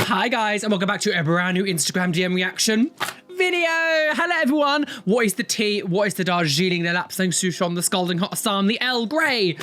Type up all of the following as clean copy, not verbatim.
Hi guys, and welcome back to a brand new Instagram DM reaction video. Hello everyone. What is the tea? What is the Darjeeling, the lapsang souchong, the scalding hot Assam, the Earl Grey?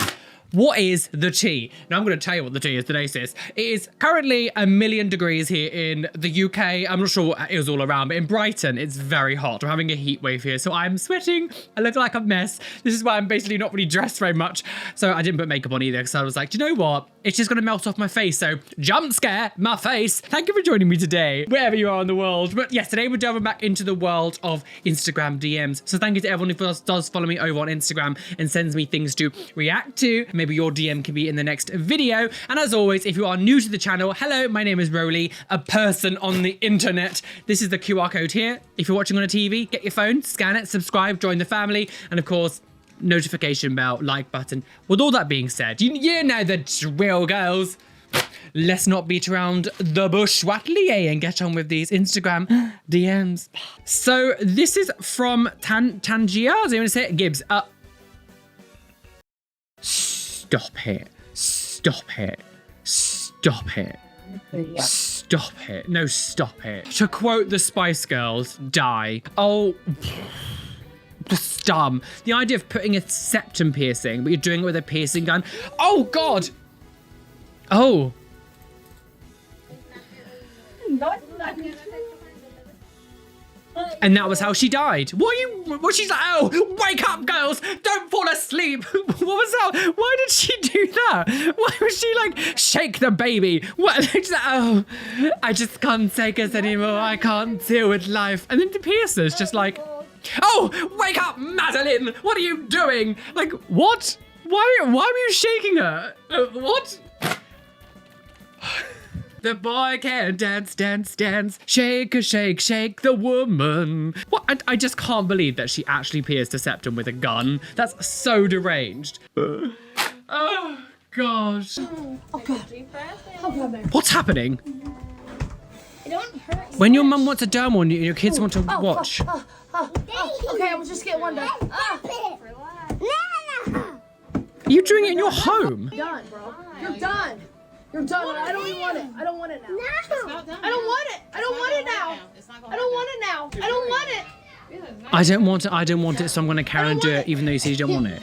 What is the tea? Now I'm going to tell you what the tea is today, sis. It is currently 1,000,000 degrees here in the UK. I'm not sure what it is all around, but in Brighton, it's very hot. We're having a heat wave here, so I'm sweating. I look like a mess. This is why I'm basically not really dressed very much. So I didn't put makeup on either, because I was like, do you know what? It's just going to melt off my face, so jump scare my face. Thank you for joining me today, wherever you are in the world. But yes, today we're delving back into the world of Instagram DMs. So thank you to everyone who does follow me over on Instagram and sends me things to react to. Maybe your DM can be in the next video. And as always, if you are new to the channel, hello, my name is Roly, a person on the internet. This is the QR code here. If you're watching on a TV, get your phone, scan it, subscribe, join the family, and of course, notification bell, like button. With all that being said, you know the drill, girls. Let's not beat around the bush, Watley, and get on with these Instagram DMs. So this is from Tangia. I was going to say it, Gibbs. Stop it. Stop it. Stop it. Yeah. Stop it. No, stop it. To quote the Spice Girls, die. Oh, just dumb. The idea of putting a septum piercing, but you're doing it with a piercing gun. Oh, God. Oh. And that was how she died. What she's like, oh, wake up, girls, don't fall asleep. What was that? Why did she do that? Why was she like, shake the baby? What? She's like, oh, I just can't take us anymore. I can't deal with life. And then the piercer's just like, oh, wake up, Madeline. What are you doing? Like, what? Why were you shaking her? What? The boy can dance, dance, dance. Shake, shake, shake the woman. What? I just can't believe that she actually pierced a septum with a gun. That's so deranged. Oh, gosh. Oh, God. Oh, God. What's happening? It don't hurt. When your mum wants a dermal and your kids want to watch. Okay, I was just getting one done. Are you doing it in your home? You're done, bro. You're done. You're done. I don't even want it. I don't want it now. It's not done. I don't want it. I don't want it now. I don't want it now. I don't want it. I don't want it. I don't want it, so I'm going to carry on and do it, even though you say you don't want it.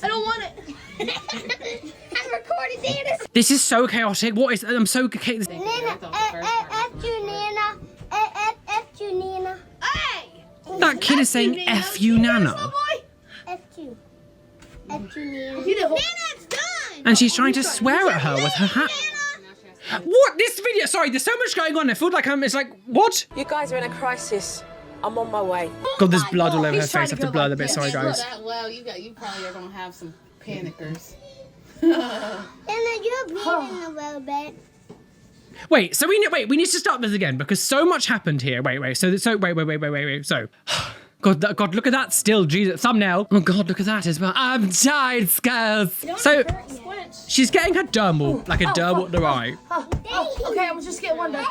I don't want it. I'm recording this. This is so chaotic. What is? I'm so chaotic. Nina, F you, Nina. F you, Nina. Hey! That kid is saying F you, Nana. F you. F you, Nina. Nina, it's done! And she's trying to swear at her with her hat. What? This video? Sorry, there's so much going on. I feel like it's like, what? You guys are in a crisis. I'm on my way. God, there's blood all over her He's trying face. I to have to go blur like the bit. this. Sorry, guys. Well, you probably are gonna have some panickers. Nina, you're bleeding a little bit. Wait, so we need to start this again because so much happened here. Wait. So, wait. So, God, look at that still, Jesus. Thumbnail. Oh, God, look at that as well. I'm tired, girls. So, she's getting her dermal, like a dermal to the right. Okay, I was just getting one done.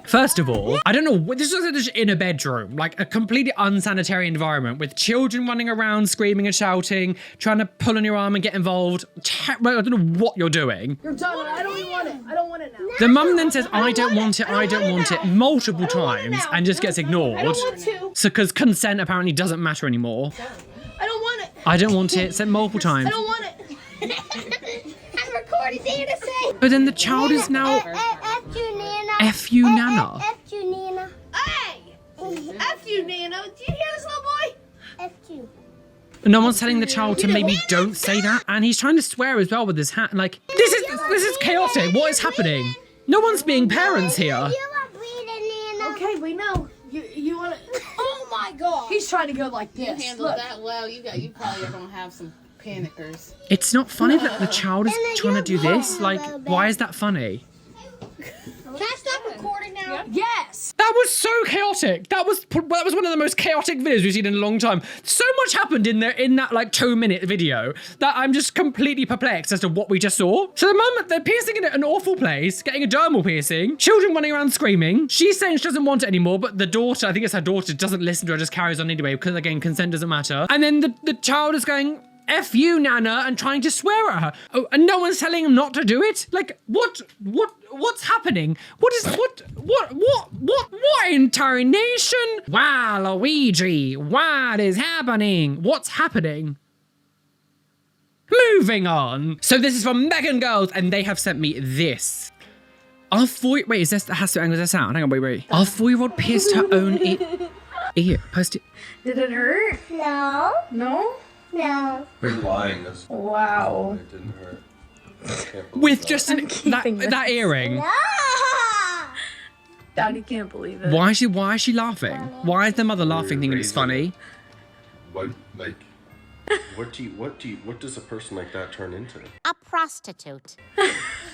First of all, I don't know, this was just in a bedroom, like a completely unsanitary environment with children running around, screaming and shouting, trying to pull on your arm and get involved. I don't know what you're doing. You're done. I don't even want it. I don't want it now. The mum then says, I don't want it multiple times and just gets ignored. I don't want to. So, because consent apparently doesn't matter anymore. I don't want it. I don't want it, said multiple times. I don't want it. I'm recording Nina saying. But then the child is now F you, Nina. F you, Nana. F you, Nina. Hey! F you, Nana. Do you hear this, little boy? F you. No one's telling the child to maybe don't say that. And he's trying to swear as well with his hat. Like, this is chaotic. What is happening? No one's being parents here. You are bleeding, Nina. Okay, we know. You want to... Oh my God. He's trying to go like You this. handled Look. that well. You probably are gonna have some panickers. It's not funny that the child is trying to do this. Like, why is that funny? Can I stop recording now? Yes. That was so chaotic. That was one of the most chaotic videos we've seen in a long time. So much happened in that like 2-minute video that I'm just completely perplexed as to what we just saw. So the mum, they're piercing it at an awful place, getting a dermal piercing, children running around screaming. She's saying she doesn't want it anymore, but the daughter, I think it's her daughter, doesn't listen to her, just carries on anyway, because again, consent doesn't matter. And then the child is going, F you, Nana, and trying to swear at her. Oh, and no one's telling him not to do it? Like, what's happening? What in tarnation? Wow, Luigi, what is happening? What's happening? Moving on. So this is from Megan Girls, and they have sent me this. Our 4... Wait, is this... That has to angle this out. Hang on, wait. Our 4-year-old pierced her own ear. Post it. Did it hurt? No. No? No. You're lying. Wow. It didn't hurt. I can't believe With that. just keeping this. that earring. Ah! Daddy can't believe it. Why is she laughing? Why is the mother laughing thinking it's funny? What, like, what does a person like that turn into? A prostitute.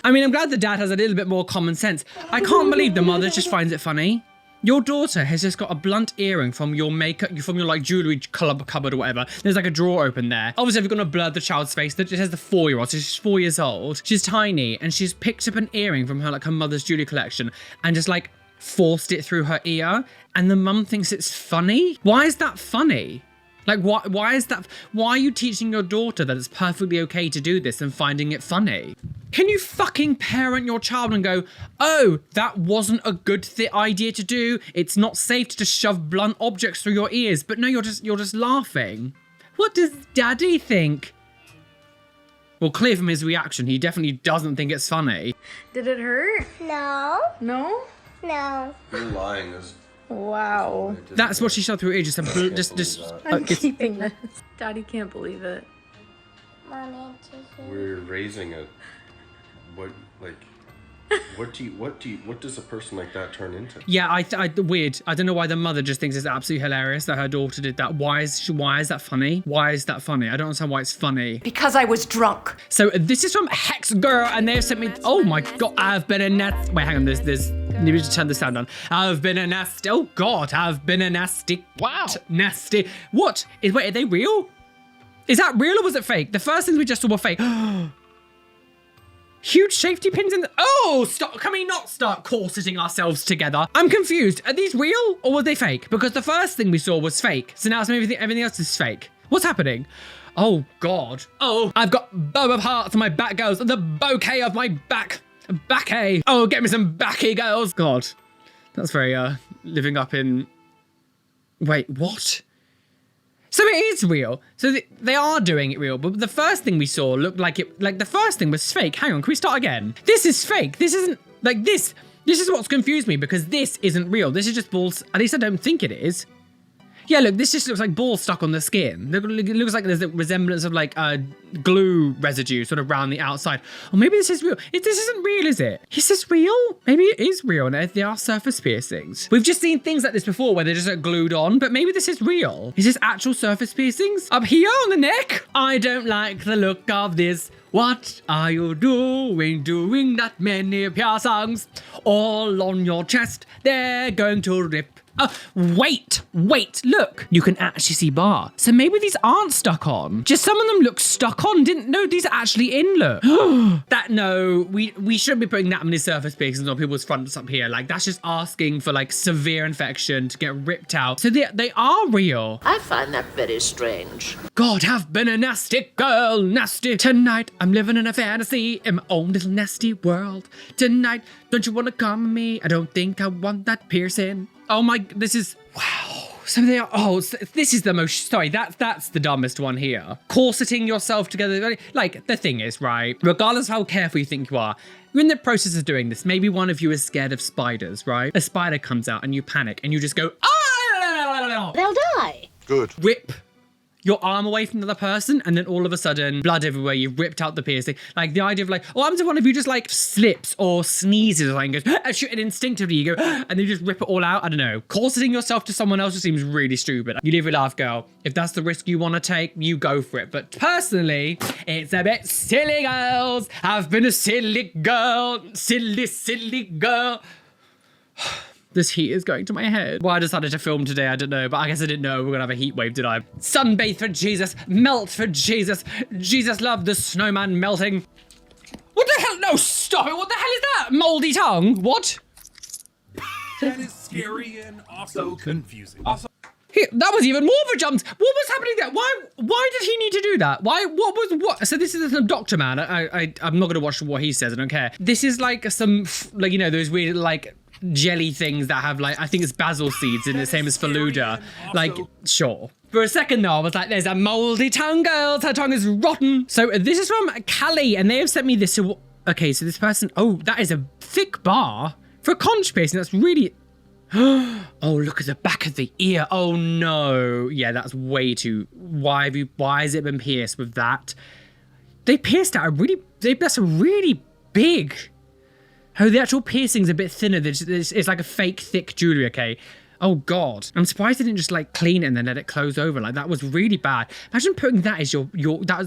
I mean, I'm glad the dad has a little bit more common sense. I can't believe the mother just finds it funny. Your daughter has just got a blunt earring from your makeup, from your like jewellery cupboard or whatever. There's like a drawer open there. Obviously, if you're gonna blur the child's face, it has the 4-year-old, so she's 4 years old. She's tiny, and she's picked up an earring from her mother's jewellery collection and just like forced it through her ear. And the mum thinks it's funny. Why is that funny? Like, why is that? Why are you teaching your daughter that it's perfectly okay to do this and finding it funny? Can you fucking parent your child and go, oh, that wasn't a good idea to do. It's not safe to just shove blunt objects through your ears. But no, you're just laughing. What does Daddy think? Well, clear from his reaction, he definitely doesn't think it's funny. Did it hurt? No. No? No. You're lying. Wow. That's what she shoved through her ears. I'm keeping this. Daddy can't believe it. Mommy, We're raising a... What does a person like that turn into? Yeah, weird. I don't know why the mother just thinks it's absolutely hilarious that her daughter did that. Why is that funny? Why is that funny? I don't understand why it's funny. Because I was drunk. So this is from Hex Girl, and they've sent me. Oh my god, I've been a nasty. Wait, hang on. There's. Need to turn the sound on. I've been a nasty. Oh god, I've been a nasty. Wow. Nasty. What? Wait, are they real? Is that real or was it fake? The first things we just saw were fake. Huge safety pins in the... Oh, stop. Can we not start corseting ourselves together? I'm confused. Are these real or were they fake? Because the first thing we saw was fake. So now everything else is fake. What's happening? Oh, God. Oh, I've got bow of hearts on my back, girls. The bouquet of my back. Backy. Oh, get me some backy, girls. God. That's very, living up in... Wait, what? So it is real. So they are doing it real, but the first thing we saw looked like the first thing was fake. Hang on, can we start again? This is fake. This isn't, like this is what's confused me because this isn't real. This is just balls. At least I don't think it is. Yeah, look, this just looks like balls stuck on the skin. It looks like there's a resemblance of like glue residue sort of around the outside. Or maybe this is real. This isn't real, is it? Is this real? Maybe it is real and they are surface piercings. We've just seen things like this before where they're just like glued on, but maybe this is real. Is this actual surface piercings? Up here on the neck? I don't like the look of this. What are you doing that many piercings all on your chest? They're going to rip. Wait, look. You can actually see bar. So maybe these aren't stuck on. Just some of them look stuck on. No, these are actually in, look. We shouldn't be putting that many surface piercings on people's fronts up here. Like, that's just asking for, like, severe infection to get ripped out. So they are real. I find that very strange. God, I've been a nasty girl, nasty. Tonight, I'm living in a fantasy in my own little nasty world. Tonight, don't you want to come with me? I don't think I want that piercing. Oh my, this is, wow. So they are, this is the most, sorry, that's the dumbest one here. Corseting yourself together. Like, the thing is, right, regardless of how careful you think you are, you're in the process of doing this. Maybe one of you is scared of spiders, right? A spider comes out and you panic and you just go, ah! They'll die. Good. Rip your arm away from the other person and then all of a sudden blood everywhere, you've ripped out the piercing. Like the idea of like, what happens if one of you just like slips or sneezes or something, goes and instinctively you go and then you just rip it all out? I don't know. Corseting yourself to someone else just seems really stupid. You live your life, girl. If that's the risk you want to take, you go for it. But personally, it's a bit silly, girls. I've been a silly girl. Silly girl. This heat is going to my head. Why I decided to film today, I don't know, but I guess I didn't know we were gonna have a heat wave, did I? Sunbathe for Jesus, melt for Jesus. Jesus loved the snowman melting. What the hell? No, stop it. What the hell is that? Moldy tongue? What? That is scary and also confusing. He That was even more of a jump. What was happening there? Why did he need to do that? What? So this is some doctor man. I'm not going to watch what he says. I don't care. This is like some, like, you know, those weird, like, jelly things that have, like, I think it's basil seeds in the same as Faluda. Like, sure. For a second though, I was like, there's a moldy tongue, girls. Her tongue is rotten. So this is from Callie, and they have sent me this. Okay, so this person, oh, that is a thick bar for a conch piercing. That's really, oh, look at the back of the ear. Oh no. Yeah, that's way too, why has it been pierced with that? They pierced out that's a really big. Oh, the actual piercing's a bit thinner. It's like a fake thick jewellery, okay? Oh God. I'm surprised they didn't just like clean it and then let it close over. Like that was really bad. Imagine putting that as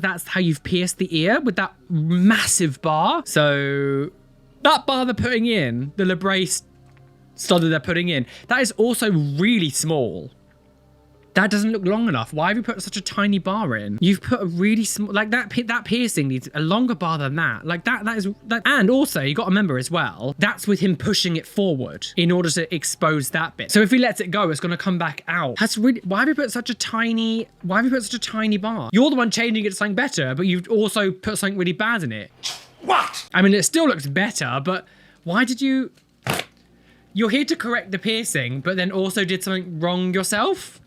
that's how you've pierced the ear, with that massive bar. So that bar they're putting in, the Labrace stud that they're putting in, that is also really small. That doesn't look long enough. Why have you put such a tiny bar in? You've put a really small, like that piercing needs a longer bar than that. Like that is, and also you got to remember as well, that's with him pushing it forward in order to expose that bit. So if he lets it go, it's going to come back out. That's really, why have you put such a tiny bar? You're the one changing it to something better, but you've also put something really bad in it. What? I mean, it still looks better, but why did you, you're here to correct the piercing, but then also did something wrong yourself?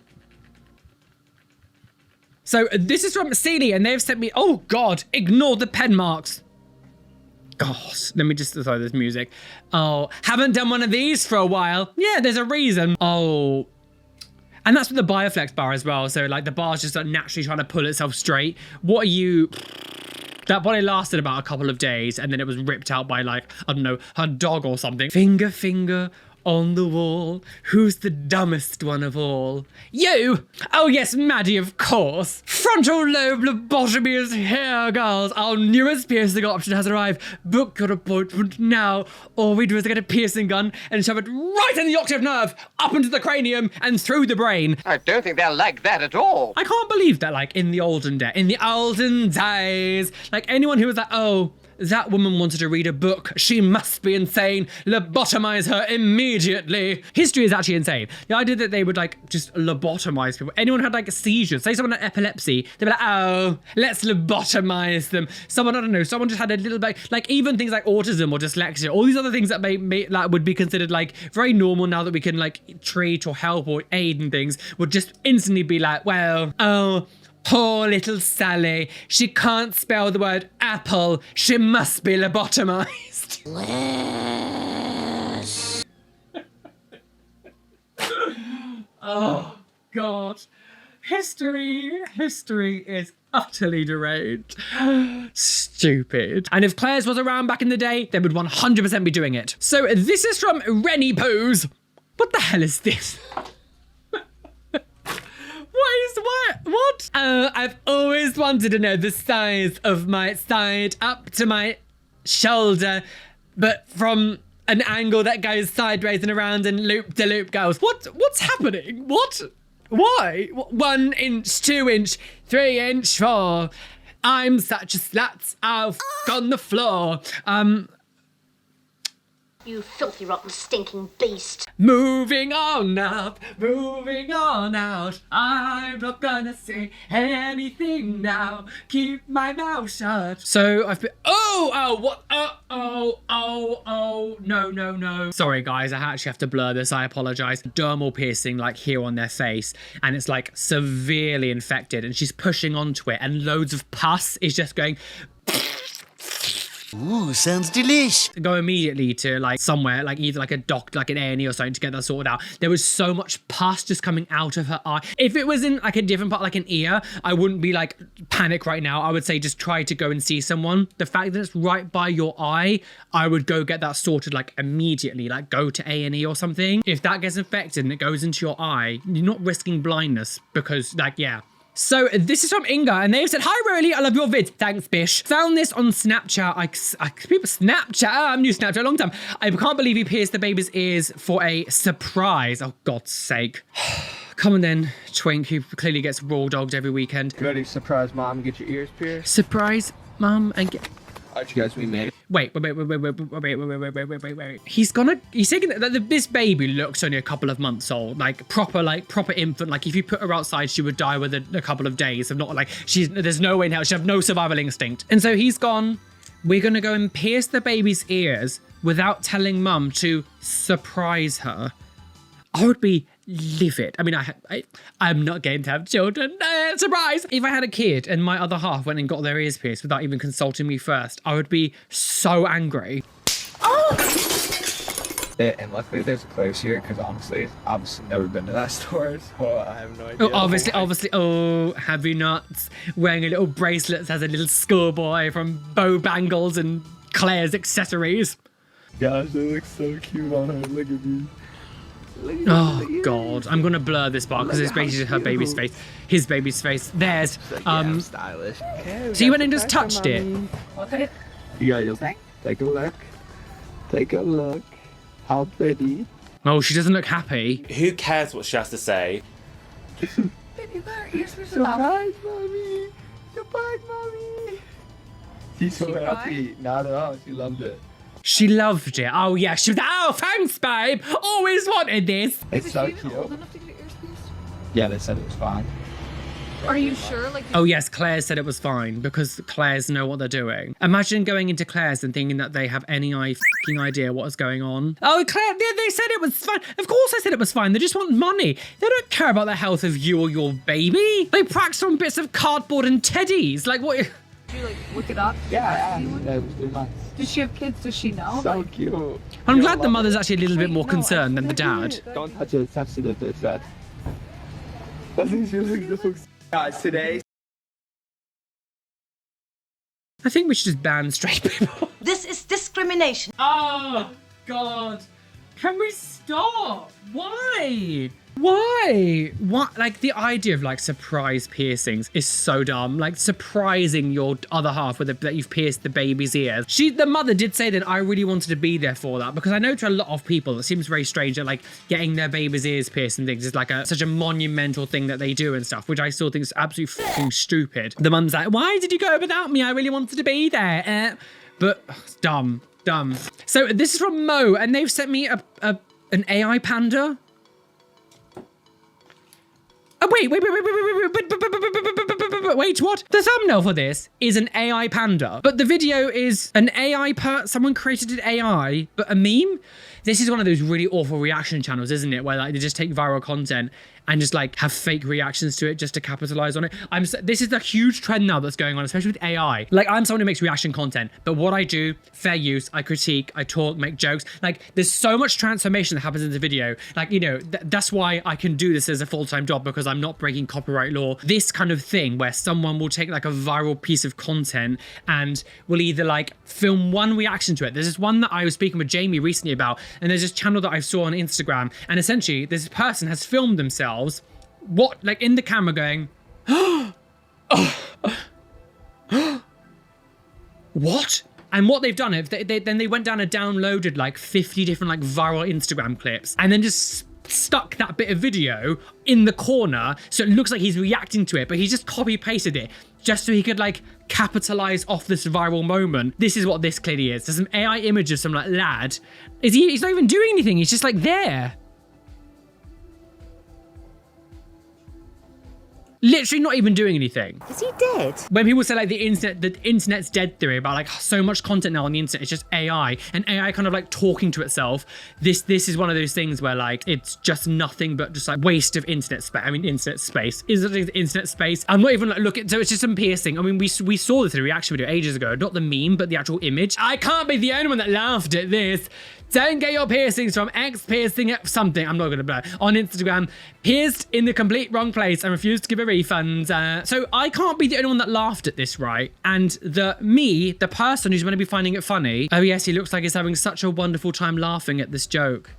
So this is from Celie, and they've sent me, oh God, ignore the pen marks. Gosh, let me just, sorry, there's music. Oh, haven't done one of these for a while. Yeah, there's a reason. Oh, and that's with the Bioflex bar as well. So like the bar's just like naturally trying to pull itself straight. What are you, that body lasted about a couple of days and then it was ripped out by like, I don't know, her dog or something. Finger on the wall, who's the dumbest one of all? You! Oh yes, Maddie, of course. Frontal lobe lobotomy is here, girls. Our newest piercing option has arrived. Book your appointment now. All we do is get a piercing gun and shove it right in the octave nerve, up into the cranium and through the brain. I don't think they'll like that at all. I can't believe that, like, in the olden days, like anyone who was like, oh, that woman wanted to read a book. She must be insane. Lobotomize her immediately. History is actually insane. The idea that they would like just lobotomize people. Anyone had like a seizure, say someone had epilepsy, they'd be like, oh, let's lobotomize them. Someone, I don't know, someone just had a little bit, like even things like autism or dyslexia, all these other things that that would be considered like very normal now that we can like treat or help or aid and things, would just instantly be like, well, oh, poor little Sally. She can't spell the word apple. She must be lobotomized. Oh, God. History is utterly deranged. Stupid. And if Claire's was around back in the day, they would 100% be doing it. So this is from Rennie Poos. What the hell is this? What? I've always wanted to know the size of my side up to my shoulder, but from an angle that goes sideways and around and loop-de-loop goes. What's happening? What? Why? 1 inch, 2 inch, 3 inch, 4. I'm such a slut. I'll f on the floor. You filthy, rotten, stinking beast. Moving on up, moving on out. I'm not gonna say anything now. Keep my mouth shut. So I've been, no. Sorry guys, I actually have to blur this, I apologize. Dermal piercing like here on their face, and it's like severely infected, and she's pushing onto it, and loads of pus is just going. Ooh, sounds delish. Go immediately to like somewhere, like either like a doctor, like an A&E or something, to get that sorted out. There was so much pus just coming out of her eye. If it was in like a different part, like an ear, I wouldn't be like panic right now. I would say just try to go and see someone. The fact that it's right by your eye, I would go get that sorted like immediately, like go to A&E or something. If that gets infected and it goes into your eye, you're not risking blindness because like, yeah. So this is from Inga, and they've said, hi Roly, I love your vid. Thanks, bish. Found this on Snapchat. People Snapchat, I'm new Snapchat a long time. I can't believe he pierced the baby's ears for a surprise. Oh, God's sake. Come on then, Twink, who clearly gets raw dogged every weekend. Ready to surprise mom and get your ears pierced? Surprise mom and get... How'd you guys meet, mate? Wait. He's taking this baby looks only a couple of months old, like proper infant. Like if you put her outside, she would die within a couple of days. Of not like there's no way in hell she'd have no survival instinct. And so he's gone. We're gonna go and pierce the baby's ears without telling mum to surprise her. I would be livid. I mean, I'm not going to have children. Surprise! If I had a kid and my other half went and got their ears pierced without even consulting me first, I would be so angry. And luckily there's a place here, because honestly, I've never been to that store, so I have no idea. Oh, obviously, oh, have you not? Wearing a little bracelets as a little schoolboy from Bow Bangles and Claire's Accessories. Gosh, they look so cute on her. Look at me. Oh God, I'm gonna blur this part because it's basically her baby's face. His baby's face. There's I'm stylish. Okay, so you went and just touched it. Okay. You guys take a look. Take a look. How pretty. Oh, she doesn't look happy. Who cares what she has to say? Baby, surprise, mommy. Surprise, mommy. She's so happy. Not at all. She loved it. She loved it. Oh yeah, she was. Oh, thanks, babe. Always wanted this. It's so cute. Old enough to get your ears pierced? Yeah, they said it was fine. Are you sure? Like. Oh yes, Claire said it was fine because Claire's know what they're doing. Imagine going into Claire's and thinking that they have any fucking idea what is going on. Oh, Claire, they said it was fine. Of course I said it was fine. They just want money. They don't care about the health of you or your baby. They practice on bits of cardboard and teddies. Like what? Did you like look it up? Yeah, that was really nice. Does she have kids? Does she know? So cute. I'm glad the mother's actually a little bit more concerned than the dad. Don't touch it. It's sensitive. It's that. Doesn't she look so guys today? I think we should just ban straight people. This is discrimination. Oh, God. Can we stop? Why? Why? What? Like, the idea of, like, surprise piercings is so dumb. Like, surprising your other half with that you've pierced the baby's ears. The mother did say that I really wanted to be there for that, because I know to a lot of people, it seems very strange that, like, getting their baby's ears pierced and things is, like, such a monumental thing that they do and stuff, which I still think is absolutely fucking stupid. The mum's like, why did you go without me? I really wanted to be there. But, dumb. So, this is from Mo, and they've sent me an AI panda. Oh, wait, what? The thumbnail for this is an AI panda, but the video is an AI someone created an AI, but a meme? This is one of those really awful reaction channels, isn't it? Where like they just take viral content and just like have fake reactions to it just to capitalize on it. This is a huge trend now that's going on, especially with AI. Like I'm someone who makes reaction content, but what I do, fair use, I critique, I talk, make jokes. Like there's so much transformation that happens in the video. Like, you know, that's why I can do this as a full-time job, because I'm not breaking copyright law. This kind of thing where someone will take like a viral piece of content and will either like film one reaction to it. There's this one that I was speaking with Jamie recently about, and there's this channel that I saw on Instagram, and essentially this person has filmed themselves like in the camera going what? And what they've done is then they went down and downloaded like 50 different like viral Instagram clips and then just stuck that bit of video in the corner so it looks like he's reacting to it, but he just copy pasted it just so he could like capitalize off this viral moment. This is what this clearly is. There's some AI image of some like lad. He's not even doing anything. He's just like there. Literally not even doing anything. Is he dead? When people say like the internet's dead theory about like so much content now on the internet, it's just AI and AI kind of like talking to itself. This is one of those things where like it's just nothing but just like waste of internet space. I mean, internet space. Is it internet space? I'm not even like looking. So it's just some piercing. I mean, we saw this in a reaction video ages ago. Not the meme, but the actual image. I can't be the only one that laughed at this. Don't get your piercings from X piercing at something. I'm not going to blur. On Instagram, pierced in the complete wrong place and refused to give a refund. So I can't be the only one that laughed at this, right? And the person who's going to be finding it funny, oh yes, he looks like he's having such a wonderful time laughing at this joke.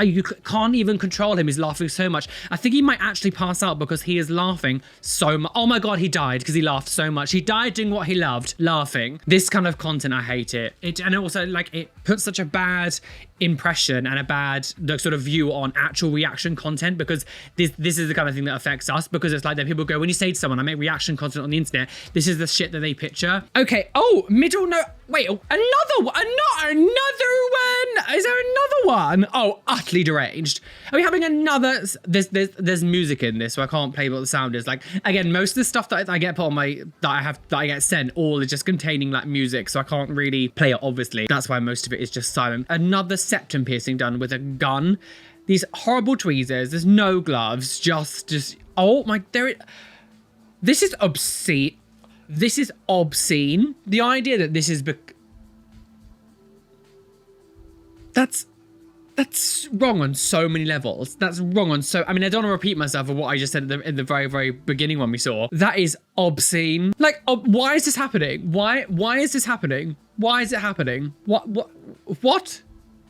You can't even control him. He's laughing so much. I think he might actually pass out because he is laughing so much. Oh my God, he died because he laughed so much. He died doing what he loved, laughing. This kind of content, I hate it. And also, like, it puts such a bad impression and a bad sort of view on actual reaction content, because this is the kind of thing that affects us, because it's like that people go, when you say to someone, I make reaction content on the internet, this is the shit that they picture. Okay, oh, middle no, wait, another one, is there another one? Oh, utterly deranged. Are we having another, there's music in this, so I can't play what the sound is. Like, again, most of the stuff that I get put on my, that I get sent, all is just containing like music, so I can't really play it, obviously. That's why most of it is just silent. Another septum piercing done with a gun. These horrible tweezers, there's no gloves, just, oh my, this is obscene. This is obscene. The idea that this is, that's wrong on so many levels. That's wrong on so, I mean, I don't want to repeat myself of what I just said in the very, very beginning when we saw. That is obscene. Like, why is this happening? Why is this happening? Why is it happening? What?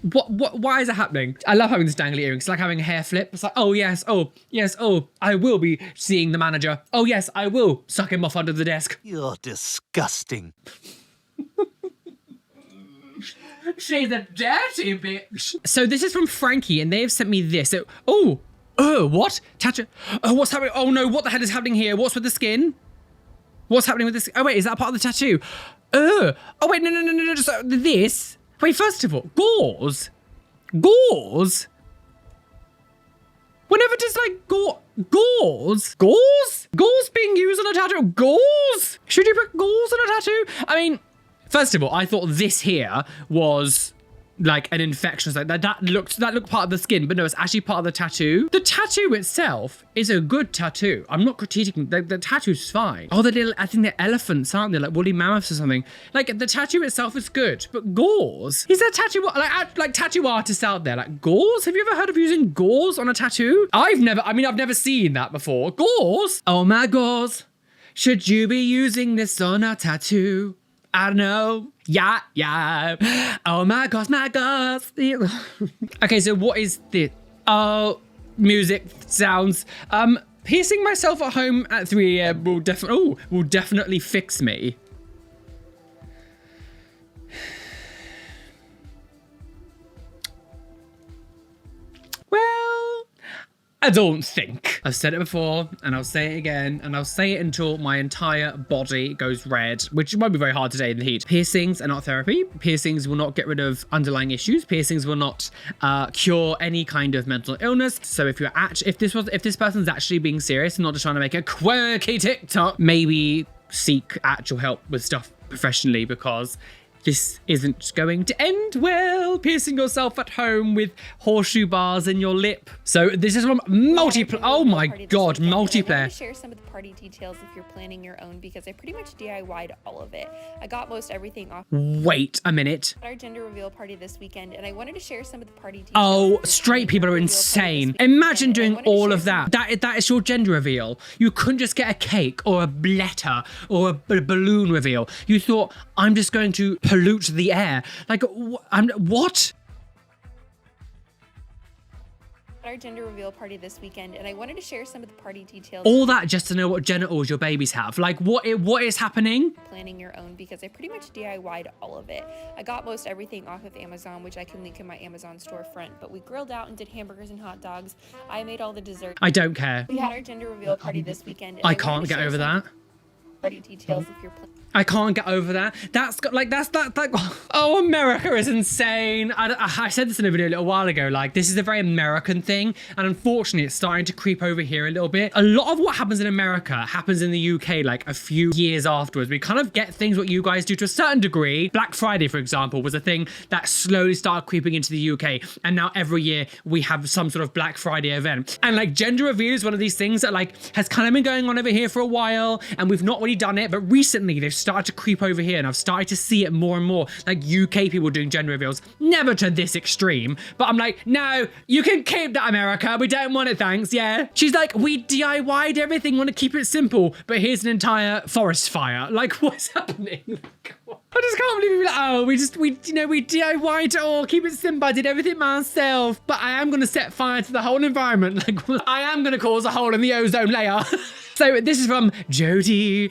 Why is it happening? I love having this dangly earrings. It's like having a hair flip. It's like, oh yes, oh, I will be seeing the manager. Oh yes, I will suck him off under the desk. You're disgusting. She's a dirty bitch. So this is from Frankie, and they have sent me this. Oh, what? Tattoo. Oh, what's happening? Oh no, what the hell is happening here? What's with the skin? What's happening with this? Oh wait, is that part of the tattoo? Oh wait, no. So this. Wait, first of all, gauze? Gauze? Whenever does like gauze? Gauze being used on a tattoo? Gauze? Should you put gauze on a tattoo? I mean, first of all, I thought this here was like an infection. Like that looked part of the skin, but no, it's actually part of the tattoo. The tattoo itself is a good tattoo. I'm not critiquing, the tattoo's fine. Oh, I think they're elephants, aren't they? Like woolly mammoths or something. Like the tattoo itself is good, but gauze? Is there tattoo, like tattoo artists out there, like gauze? Have you ever heard of using gauze on a tattoo? I've never seen that before. Gauze? Oh my gauze. Should you be using this on a tattoo? I don't know. Yeah. Oh my gosh. Okay, so what is this? Oh, music, sounds. Piercing myself at home at 3 a.m. will definitely fix me. Well, I don't think. I've said it before, and I'll say it again, and I'll say it until my entire body goes red, which won't be very hard today in the heat. Piercings are not therapy. Piercings will not get rid of underlying issues. Piercings will not cure any kind of mental illness. So if this person's actually being serious and not just trying to make a quirky TikTok, maybe seek actual help with stuff professionally, because this isn't going to end well, piercing yourself at home with horseshoe bars in your lip. So this is from multiplayer. Oh my God, multiplayer. I want to share some of the party details if you're planning your own, because I pretty much DIY'd all of it. I got most everything off. Wait a minute. Our gender reveal party this weekend, and I wanted to share some of the party details. Oh, straight people are insane. Imagine doing all of that. That is your gender reveal. You couldn't just get a cake or a letter or a balloon reveal. You thought, I'm just going to pollute the air. Like, what? Our gender reveal party this weekend, and I wanted to share some of the party details. All that just to know what genitals your babies have. Like, what is happening? Planning your own, because I pretty much DIY'd all of it. I got most everything off of Amazon, which I can link in my Amazon storefront, but we grilled out and did hamburgers and hot dogs. I made all the dessert. I don't care. We had our gender reveal party this weekend. I can't get over that. Party details if you're I can't get over that. That's oh, America is insane. I said this in a video a little while ago, like, this is a very American thing, and unfortunately it's starting to creep over here a little bit. A lot of what happens in America happens in the UK like a few years afterwards. We kind of get things what you guys do to a certain degree. Black Friday, for example, was a thing that slowly started creeping into the UK, and now every year we have some sort of Black Friday event. And like, gender reveal is one of these things that like has kind of been going on over here for a while, and we've not really done it, but recently they've started to creep over here, and I've started to see it more and more, like UK people doing gender reveals. Never to this extreme, but I'm like, no, you can keep that, America. We don't want it, thanks. Yeah. She's like, we DIY'd everything, want to keep it simple, but here's an entire forest fire. Like, what's happening? I just can't believe it. Oh, we DIY'd it all. Keep it simple. I did everything myself. But I am going to set fire to the whole environment. Like, I am going to cause a hole in the ozone layer. So this is from Jody.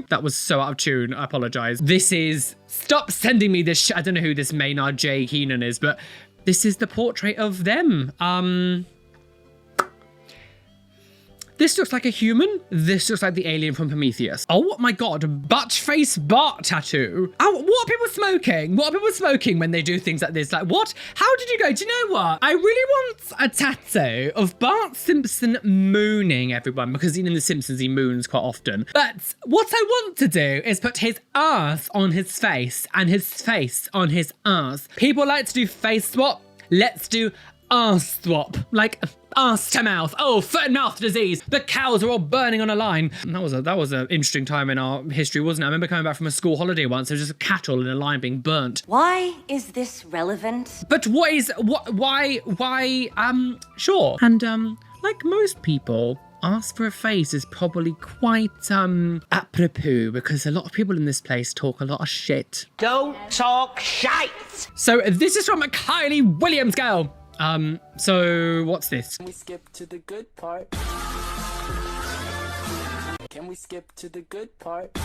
That was so out of tune. I apologize. This is, stop sending me this I don't know who this Maynard J. Keenan is, but this is the portrait of them. This looks like a human. This looks like the alien from Prometheus. Oh my God, butt face Bart tattoo. Oh, what are people smoking? What are people smoking when they do things like this? Like, what? How did you go? Do you know what? I really want a tattoo of Bart Simpson mooning everyone, because in The Simpsons he moons quite often. But what I want to do is put his ass on his face and his face on his ass. People like to do face swap. Let's do ass swap. Like, ass to mouth. Oh, foot and mouth disease. The cows are all burning on a line. That was an interesting time in our history, wasn't it? I remember coming back from a school holiday once. There was just cattle in a line being burnt. Why is this relevant? But why? Sure. And like most people, ask for a face is probably quite apropos, because a lot of people in this place talk a lot of shit. Don't talk shite. So this is from a Kylie Williams girl. So what's this? Can we skip to the good part? Can we skip to the good part?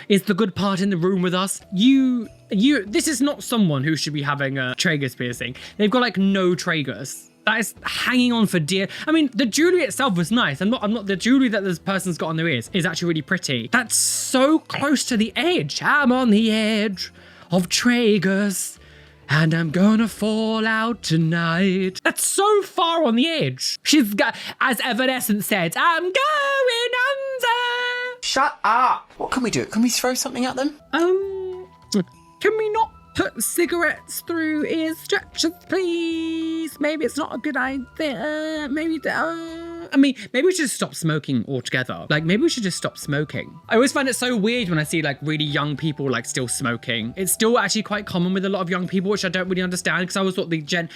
Is the good part in the room with us? This is not someone who should be having a tragus piercing. They've got like no tragus. That is hanging on for dear. I mean, the jewellery itself was nice. I'm not the jewellery that this person's got on their ears is actually really pretty. That's so close to the edge. I'm on the edge of tragus, and I'm gonna fall out tonight. That's so far on the edge. She's got, as Evanescence said, I'm going under. Shut up. What can we do? Can we throw something at them? Can we not put cigarettes through ear stretchers, please? Maybe it's not a good idea. Maybe we should just stop smoking altogether. Like, maybe we should just stop smoking. I always find it so weird when I see like really young people like still smoking. It's still actually quite common with a lot of young people, which I don't really understand, because I always thought the Gen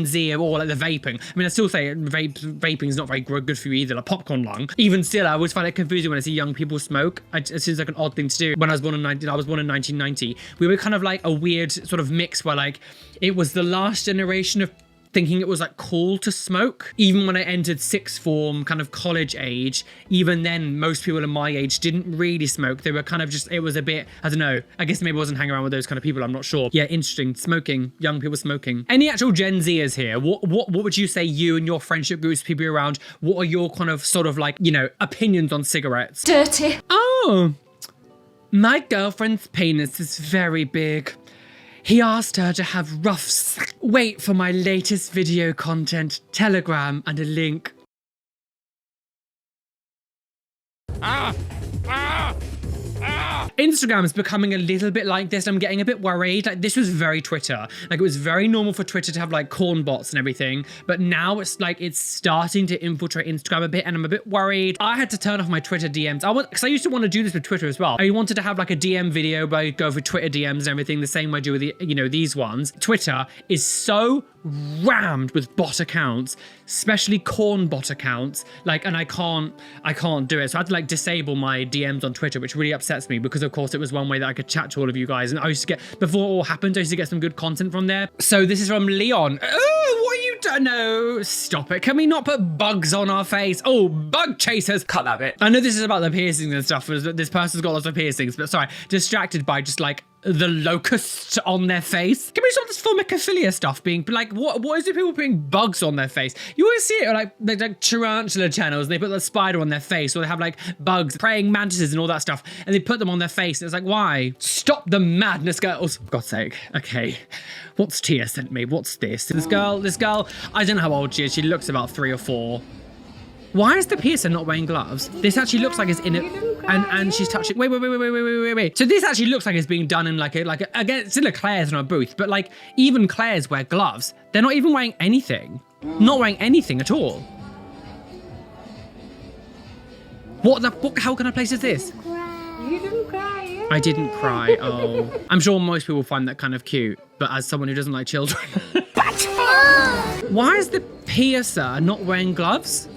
Z are all like the vaping. I mean, I still say vaping is not very good for you either, like popcorn lung. Even still, I always find it confusing when I see young people smoke. It seems like an odd thing to do. When I was born in 1990, we were kind of like a weird sort of mix where like it was the last generation of thinking it was like cool to smoke. Even when I entered sixth form, kind of college age, even then most people in my age didn't really smoke. They were kind of just, it was a bit, I don't know, I guess maybe I wasn't hanging around with those kind of people, I'm not sure. Yeah, interesting, smoking, young people smoking. Any actual Gen Zers here, what would you say, you and your friendship groups, people around, what are your kind of sort of like, you know, opinions on cigarettes? Dirty. Oh, my girlfriend's penis is very big. He asked her to have roughs. Wait for my latest video content, Telegram, and a link. Instagram is becoming a little bit like this. I'm getting a bit worried. Like, this was very Twitter. Like, it was very normal for Twitter to have like corn bots and everything, but now it's like it's starting to infiltrate Instagram a bit, and I'm a bit worried. I had to turn off my Twitter DMs. Because I used to want to do this with Twitter as well. I wanted to have like a DM video where I go for Twitter DMs and everything the same way I do with the, you know, these ones. Twitter is so rammed with bot accounts, especially corn bot accounts, like, and I can't do it. So I had to like disable my DMs on Twitter, which really upsets me, because of course it was one way that I could chat to all of you guys, and I used to get, before it all happened, I used to get some good content from there. So this is from Leon. Oh, what are you doing? No, stop it. Can we not put bugs on our face? Oh, bug chasers. Cut that bit. I know this is about the piercings and stuff, this person's got lots of piercings, but sorry, distracted by just like the locust on their face. Can we stop this formicophilia stuff being like, what is it, people putting bugs on their face? You always see it like tarantula channels, and they put the spider on their face, or they have like bugs, praying mantises and all that stuff, and they put them on their face, and it's like, why? Stop the madness, girls. For God's sake. Okay, what's Tia sent me? What's this? This girl, I don't know how old she is. She looks about 3 or 4. Why is the piercer not wearing gloves? This actually looks like it's in it, and she's touching. Wait. So this actually looks like it's being done in like a again, it's in a Claire's in a booth, but like even Claire's wear gloves. They're not even wearing anything. Not wearing anything at all. What? How kind of place is this? You didn't cry. I didn't cry. Oh, I'm sure most people find that kind of cute, but as someone who doesn't like children, why is the piercer not wearing gloves?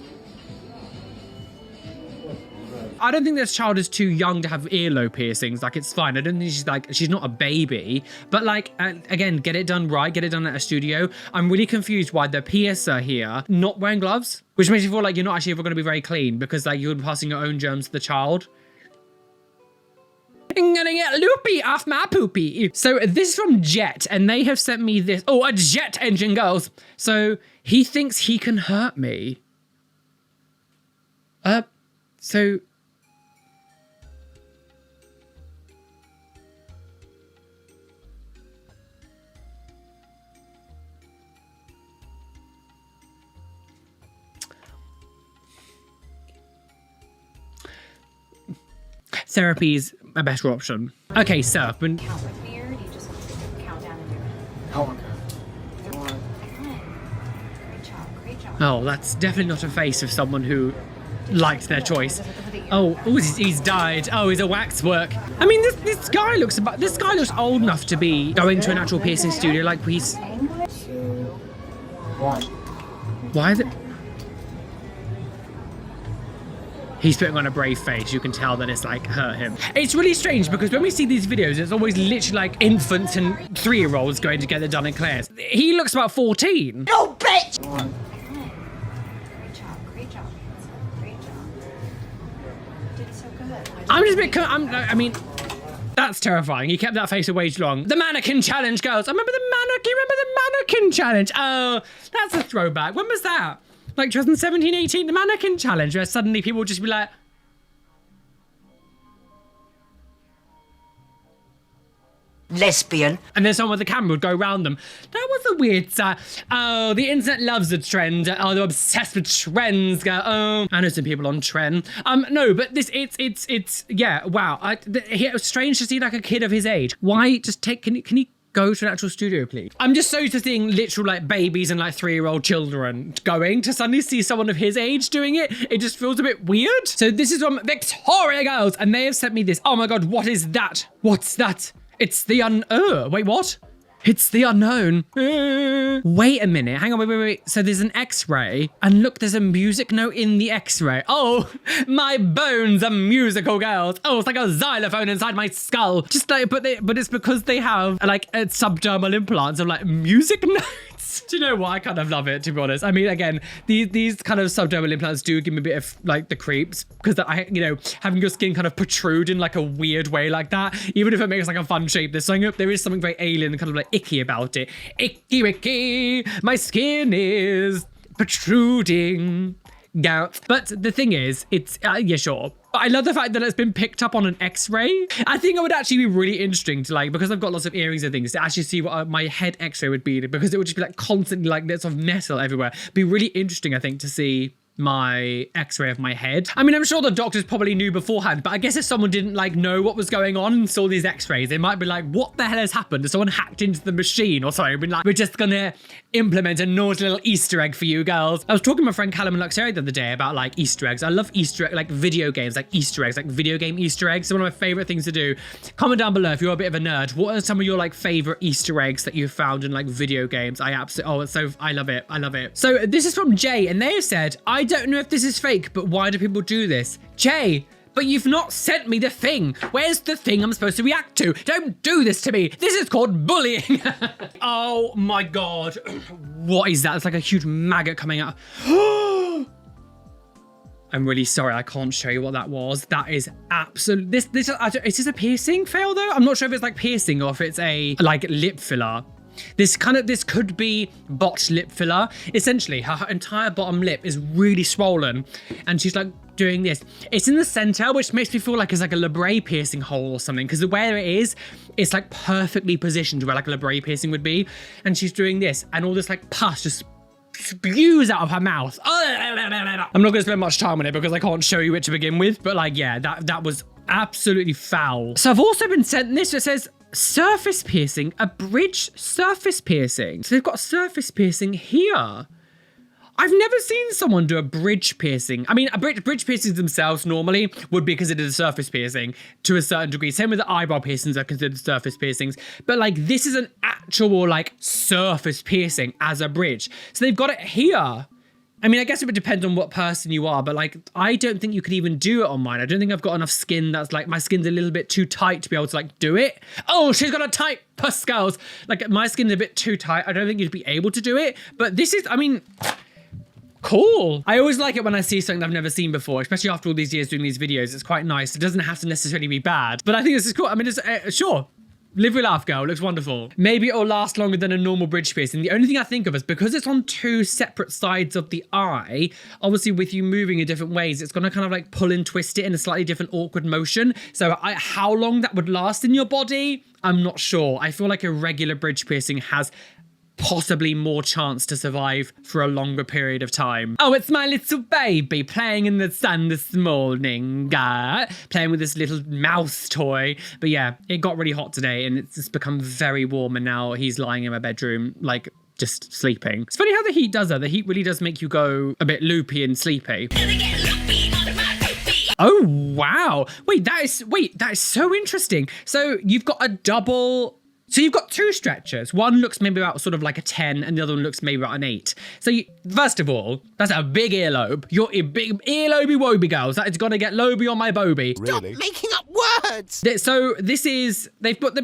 I don't think this child is too young to have earlobe piercings. Like, it's fine. I don't think she's not a baby. But like, again, get it done right. Get it done at a studio. I'm really confused why the piercer here not wearing gloves, which makes me feel like you're not actually ever going to be very clean because like you're passing your own germs to the child. I'm gonna get loopy off my poopy. So this is from Jet, and they have sent me this. Oh, a jet engine, girls. So he thinks he can hurt me. So... Therapy's a better option. Okay, so when... Count with me, or do you just count down and do it? Oh, okay. Great job, great job. Oh, that's definitely not a face of someone who liked their choice. Oh, he's died. Oh, he's a waxwork. I mean, this guy looks old enough to be going to an actual piercing studio. Like, he's... 2, 1. Why is it... He's putting on a brave face. You can tell that it's like hurt him. It's really strange because when we see these videos, it's always literally like infants and 3-year-olds going to get it done in Claire's. He looks about 14. No, bitch! Great job, great job. Great job. You did so good. I'm just a bit, I mean, that's terrifying. He kept that face away too long. The mannequin challenge, girls. I remember the mannequin challenge. Oh, that's a throwback. When was that? Like 2017, 18, the mannequin challenge, where suddenly people would just be like, lesbian. and then someone with a camera would go around them. That was a weird, oh, the internet loves a trend. Oh, they're obsessed with trends. Oh, I know some people on trend. No, but this, it's, yeah, wow. It was strange to see like a kid of his age. Why just can he go to an actual studio, please? I'm just so used to seeing literal like babies and like 3-year-old children going to suddenly see someone of his age doing it. It just feels a bit weird. So this is from Victoria, girls, and they have sent me this. Oh my God, what is that? What's that? It's the wait, what? It's the unknown. Wait a minute. Hang on, wait. So there's an X-ray, and look, there's a music note in the X-ray. Oh, my bones are musical, girls. Oh, it's like a xylophone inside my skull. Just like, but it's because they have like subdermal implants of like music notes. Do you know what? I kind of love it, to be honest. I mean, again, these kind of subdermal implants do give me a bit of like the creeps because having your skin kind of protrude in like a weird way like that, even if it makes like a fun shape, there is something very alien and kind of like icky about it. Icky, my skin is protruding. But the thing is, it's, yeah, sure. But I love the fact that it's been picked up on an X-ray. I think it would actually be really interesting to like, because I've got lots of earrings and things, to actually see what my head X-ray would be, because it would just be like constantly like bits of metal everywhere. It'd be really interesting, I think, to see my X-ray of my head. I mean, I'm sure the doctors probably knew beforehand, but I guess if someone didn't like know what was going on and saw these X-rays, they might be like, what the hell has happened? Has someone hacked into the machine or something? Been like, we're just gonna implement a naughty little Easter egg for you girls. I was talking to my friend Callum and Luxury the other day about like Easter eggs. I love Easter egg, like video games, like Easter eggs, like video game Easter eggs. It's one of my favorite things to do. Comment down below if you're a bit of a nerd. What are some of your like favorite Easter eggs that you've found in like video games? I love it. I love it. So this is from Jay, and they have said, I don't know if this is fake, but why do people do this? Jay, but you've not sent me the thing. Where's the thing I'm supposed to react to? Don't do this to me. This is called bullying. Oh my God. What is that? It's like a huge maggot coming out. I'm really sorry, I can't show you what that was. That is absolute. Is this a piercing fail though? I'm not sure if it's like piercing or if it's a like lip filler. This could be botched lip filler. Essentially, her entire bottom lip is really swollen, and she's like doing this. It's in the center, which makes me feel like it's like a labrae piercing hole or something, because where it is, it's like perfectly positioned where like a labrae piercing would be, and she's doing this, and all this like pus just spews out of her mouth. I'm not gonna spend much time on it because I can't show you it to begin with, but like, yeah, that was absolutely foul. So I've also been sent this that says surface piercing, a bridge surface piercing. So they've got a surface piercing here. I've never seen someone do a bridge piercing. I mean, bridge piercings themselves normally would be considered a surface piercing to a certain degree. Same with the eyebrow piercings are considered surface piercings. But like, this is an actual like surface piercing as a bridge. So they've got it here. I mean, I guess it would depend on what person you are, but like, I don't think you could even do it on mine. I don't think I've got enough skin that's like, my skin's a little bit too tight to be able to like do it. Oh, she's got a tight puss, girls. Like, my skin's a bit too tight. I don't think you'd be able to do it, but this is, I mean, cool. I always like it when I see something I've never seen before, especially after all these years doing these videos. It's quite nice. It doesn't have to necessarily be bad, but I think this is cool. I mean, it's sure. Live with laugh, girl. Looks wonderful. Maybe it'll last longer than a normal bridge piercing. The only thing I think of is because it's on two separate sides of the eye, obviously with you moving in different ways, it's gonna kind of like pull and twist it in a slightly different awkward motion. So how long that would last in your body, I'm not sure. I feel like a regular bridge piercing has possibly more chance to survive for a longer period of time. Oh, it's my little baby playing in the sun this morning, playing with this little mouse toy. But yeah, it got really hot today and it's just become very warm, and now he's lying in my bedroom, like just sleeping. It's funny how the heat does that. The heat really does make you go a bit loopy and sleepy. Oh, wow. Wait, that is so interesting. So you've got a double... So you've got two stretchers. One looks maybe about sort of like a 10 and the other one looks maybe about an 8. So first of all, that's a big earlobe. You're a big earlobey woby, girls. That is gonna get loby on my boby. Really? Stop making up words! So this is, they've got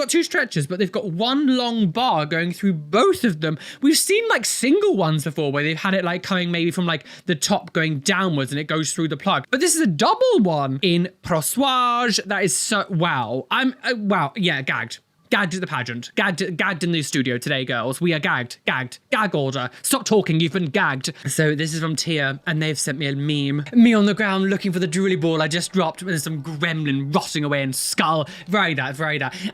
two stretchers, but they've got one long bar going through both of them. We've seen like single ones before where they've had it like coming maybe from like the top going downwards and it goes through the plug. But this is a double one in Proswage. That is so, wow. Wow, yeah, gagged. Gagged at the pageant. Gagged in the studio today, girls. We are gagged. Gag order. Stop talking, you've been gagged. So this is from Tia, and they've sent me a meme. Me on the ground looking for the jewellery ball I just dropped, with some gremlin rotting away in skull. Very that. As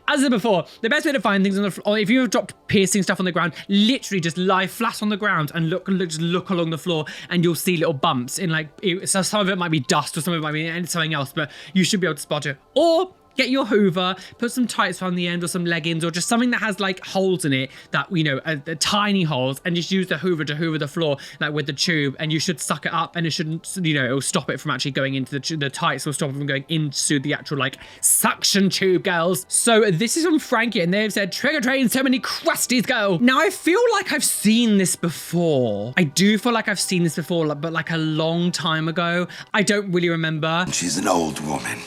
I said before, the best way to find things on the floor, if you've dropped piercing stuff on the ground, literally just lie flat on the ground and just look along the floor, and you'll see little bumps in like, so some of it might be dust or some of it might be something else, but you should be able to spot it. Or get your Hoover, put some tights on the end or some leggings or just something that has like holes in it that, you know, tiny holes, and just use the Hoover to hoover the floor like with the tube, and you should suck it up, and it shouldn't, you know, it'll stop it from actually going into the tights, will stop it from going into the actual like suction tube, girls. So this is from Frankie, and they've said, trigger train, so many crusties go. Now I feel like I've seen this before. I do feel like I've seen this before, but like a long time ago. I don't really remember. She's an old woman.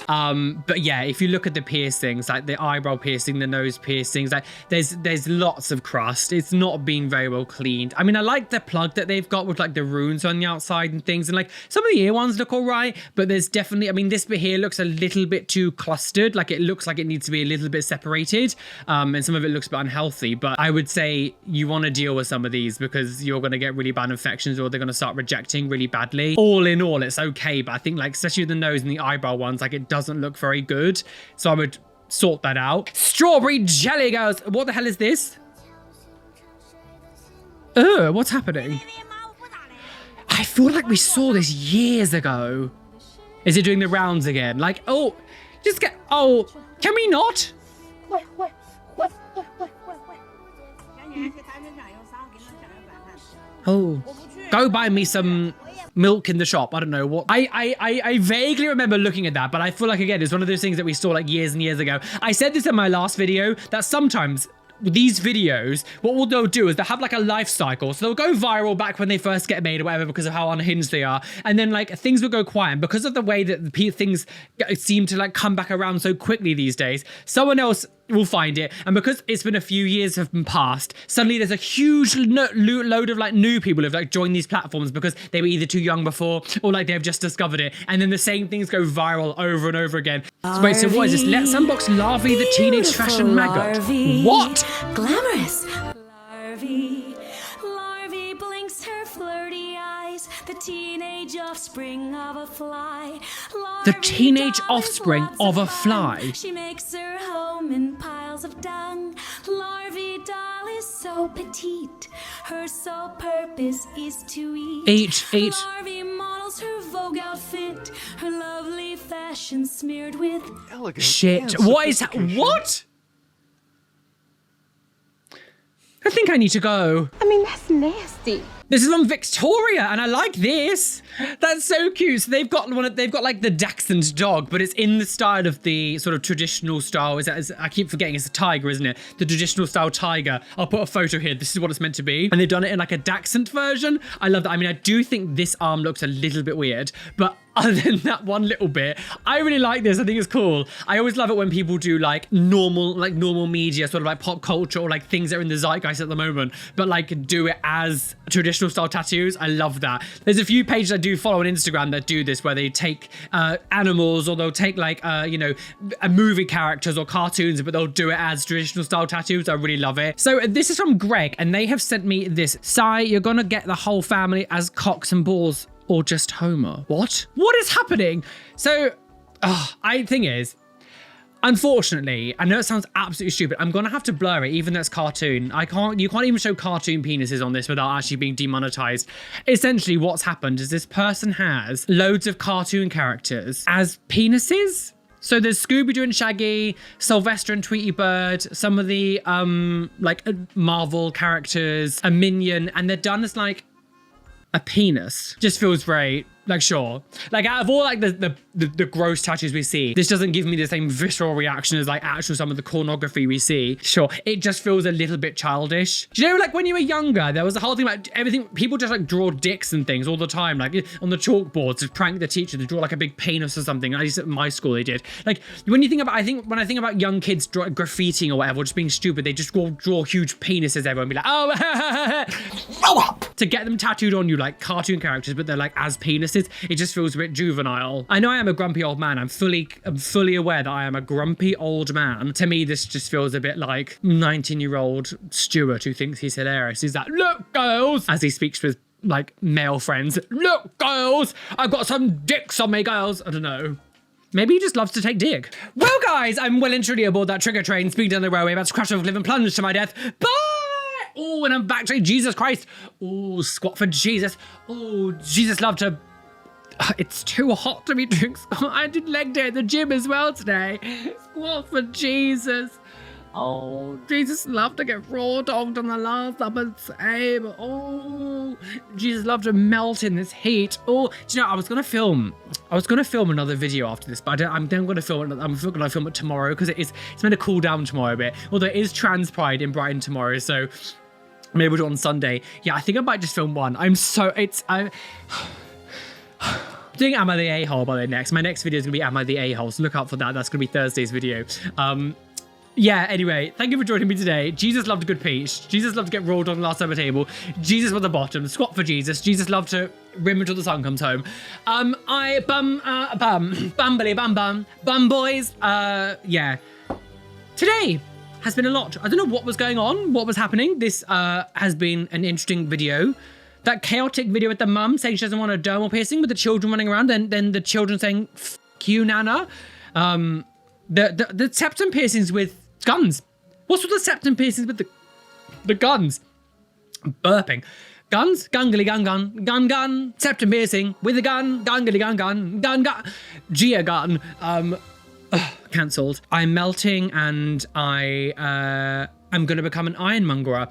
But yeah, if you look at the piercings, like the eyebrow piercing, the nose piercings, like there's lots of crust. It's not been very well cleaned. I mean, I like the plug that they've got with like the runes on the outside and things, and like some of the ear ones look all right, but there's definitely, I mean, this bit here looks a little bit too clustered. Like it looks like it needs to be a little bit separated, and some of it looks a bit unhealthy. But I would say you want to deal with some of these because you're going to get really bad infections, or they're going to start rejecting really badly. All in all, it's okay, but I think like especially the nose and the eyebrow ones, like it doesn't look very good. So I would sort that out. Strawberry jelly, girls. What the hell is this? What's happening? I feel like we saw this years ago. Is it doing the rounds again? Like, oh, just get, oh, can we not? Oh, go buy me some milk in the shop. I don't know what. I vaguely remember looking at that, but I feel like, again, it's one of those things that we saw like years and years ago. I said this in my last video, that sometimes these videos, what they'll do is they'll have like a life cycle. So they'll go viral back when they first get made or whatever because of how unhinged they are. And then like things will go quiet. And because of the way that things seem to like come back around so quickly these days, someone else will find it, and because it's been a few years have been passed, suddenly there's a huge load of like new people who've like joined these platforms because they were either too young before or like they've just discovered it, and then the same things go viral over and over again. So wait, so what is this? Let's unbox Larvae, the teenage fashion maggot. What? Glamorous. Larvae blinks her flirty eyes, the teenage offspring of a fly. The teenage offspring of a fly. She makes her home in piles of dung. Larvae doll is so petite, her sole purpose is to eat. Larvae models her Vogue outfit, her lovely fashion smeared with elegant. Shit. What is that? What? I think I need to go. I mean, that's nasty. This is from Victoria, and I like this. That's so cute. So they've got like the Dachshund dog, but it's in the style of the sort of traditional style. I keep forgetting it's a tiger, isn't it? The traditional style tiger. I'll put a photo here. This is what it's meant to be. And they've done it in like a Dachshund version. I love that. I mean, I do think this arm looks a little bit weird, but other than that one little bit, I really like this. I think it's cool. I always love it when people do like normal media, sort of like pop culture or like things that are in the zeitgeist at the moment, but like do it as traditional style tattoos. I love that. There's a few pages I do follow on Instagram that do this, where they take animals, or they'll take like, movie characters or cartoons, but they'll do it as traditional style tattoos. I really love it. So this is from Greg, and they have sent me this. Sai, you're gonna get the whole family as cocks and balls, or just Homer. What is happening? So, thing is, unfortunately, I know it sounds absolutely stupid. I'm gonna have to blur it, even though it's cartoon. You can't even show cartoon penises on this without actually being demonetized. Essentially, what's happened is this person has loads of cartoon characters as penises. So there's Scooby-Doo and Shaggy, Sylvester and Tweety Bird, some of the Marvel characters, a Minion, and they're done as like a penis. Just feels very, like, sure. Like, out of all like the gross tattoos we see, this doesn't give me the same visceral reaction as like actual some of the pornography we see. Sure, it just feels a little bit childish. Do you know, like when you were younger, there was a whole thing about everything, people just like draw dicks and things all the time, like on the chalkboards to prank the teacher, to draw like a big penis or something. At least at my school they did. Like when you think about, when I think about young kids graffitiing or whatever, or just being stupid, they just draw huge penises everywhere and be like, oh, grow up! To get them tattooed on you like cartoon characters, but they're like as penises. It just feels a bit juvenile. I know I am a grumpy old man. I'm fully aware that I am a grumpy old man. To me, this just feels a bit like 19-year-old Stuart who thinks he's hilarious. He's like, look, girls, as he speaks with like male friends. Look, girls, I've got some dicks on me, girls. I don't know. Maybe he just loves to take dick. Well, guys, I'm well and truly aboard that trigger train, speeding down the railway, about to crash off a cliff and plunge to my death. Bye! Oh, and I'm back to Jesus Christ. Oh, squat for Jesus. Oh, Jesus loved to... It's too hot to be doing squat. I did leg day at the gym as well today. Squat for Jesus. Oh, Jesus loved to get raw dogged on the last upper table. Oh, Jesus loved to melt in this heat. Oh, do you know, I was gonna film another video after this, but I'm gonna film it tomorrow because it's meant to cool down tomorrow a bit. Although it is Trans Pride in Brighton tomorrow, so maybe we'll do it on Sunday. Yeah, I think I might just film one. Doing Am I the A-hole by the way next. My next video is gonna be Am I the A-hole, so look out for that. That's gonna be Thursday's video. Yeah, anyway, thank you for joining me today. Jesus loved a good peach. Jesus loved to get rolled on the last upper table. Jesus was the bottom. Squat for Jesus. Jesus loved to rim until the sun comes home. Bumbly bum boys. Yeah. Today has been a lot. I don't know what was going on, what was happening. This has been an interesting video. That chaotic video with the mum saying she doesn't want a dermal piercing with the children running around, then the children saying, F you, Nana. The septum piercings with guns. What's with the septum piercings with the guns? Burping. Guns, gungly gun, septum piercing with a gun, gungly gun, Gia gun. Cancelled. I'm melting and I'm gonna become an ironmongerer.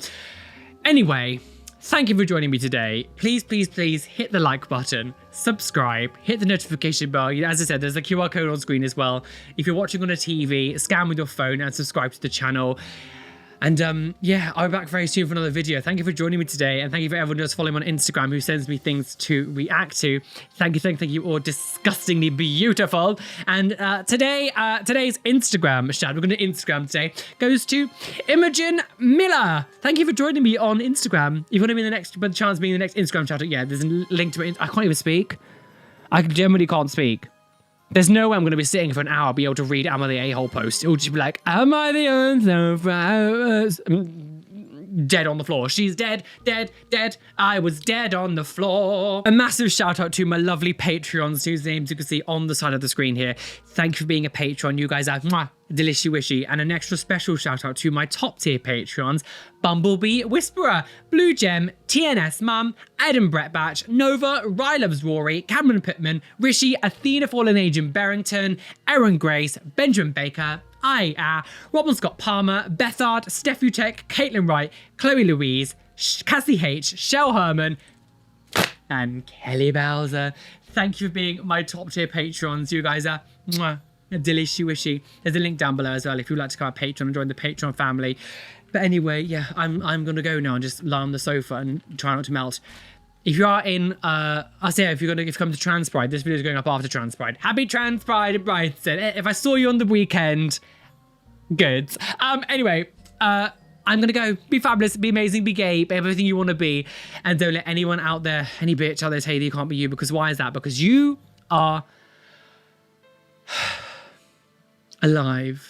Anyway, thank you for joining me today. Please, please, please hit the like button, subscribe, hit the notification bell. As I said, there's a QR code on screen as well. If you're watching on a TV, scan with your phone and subscribe to the channel. And yeah, I'll be back very soon for another video. Thank you for joining me today, and thank you for everyone who's following me on Instagram who sends me things to react to. Thank you all disgustingly beautiful. And today's Instagram shout, we're going to Instagram today, goes to Imogen Miller. Thank you for joining me on Instagram. If you want to be the next, but the chance of being the next Instagram shout out, yeah, there's a link to it. I can't even speak. I generally can't speak. There's no way I'm going to be sitting for an hour, be able to read Am I the A-hole post. It will just be like, am I the answer? Dead on the floor. She's dead. I was dead on the floor. A massive shout out to my lovely Patreons, whose names you can see on the side of the screen here. Thank you for being a Patreon. You guys are delishy wishy. And an extra special shout out to my top tier Patreons: Bumblebee Whisperer, Blue Gem, TNS Mum, Adam Brettbatch, Nova, Ryloves Rory, Cameron Pittman, Rishi, Athena Fallen Agent Barrington, Erin Grace, Benjamin Baker, Robin Scott Palmer, Bethard, Steph Utek, Caitlin Wright, Chloe Louise, Cassie H, Shell Herman, and Kelly Bowser. Thank you for being my top tier patrons. You guys are mwah, delishy wishy. There's a link down below as well if you'd like to come on Patreon and join the Patreon family. But anyway, yeah, I'm gonna go now and just lie on the sofa and try not to melt. If you are in, I'll say if you come to Trans Pride, this video is going up after Trans Pride. Happy Trans Pride in Brighton. If I saw you on the weekend, good. Anyway, I'm gonna go. Be fabulous, be amazing, be gay, be everything you want to be, and don't let anyone out there, any bitch out there tell you that you can't be you. Because why is that? Because you are alive.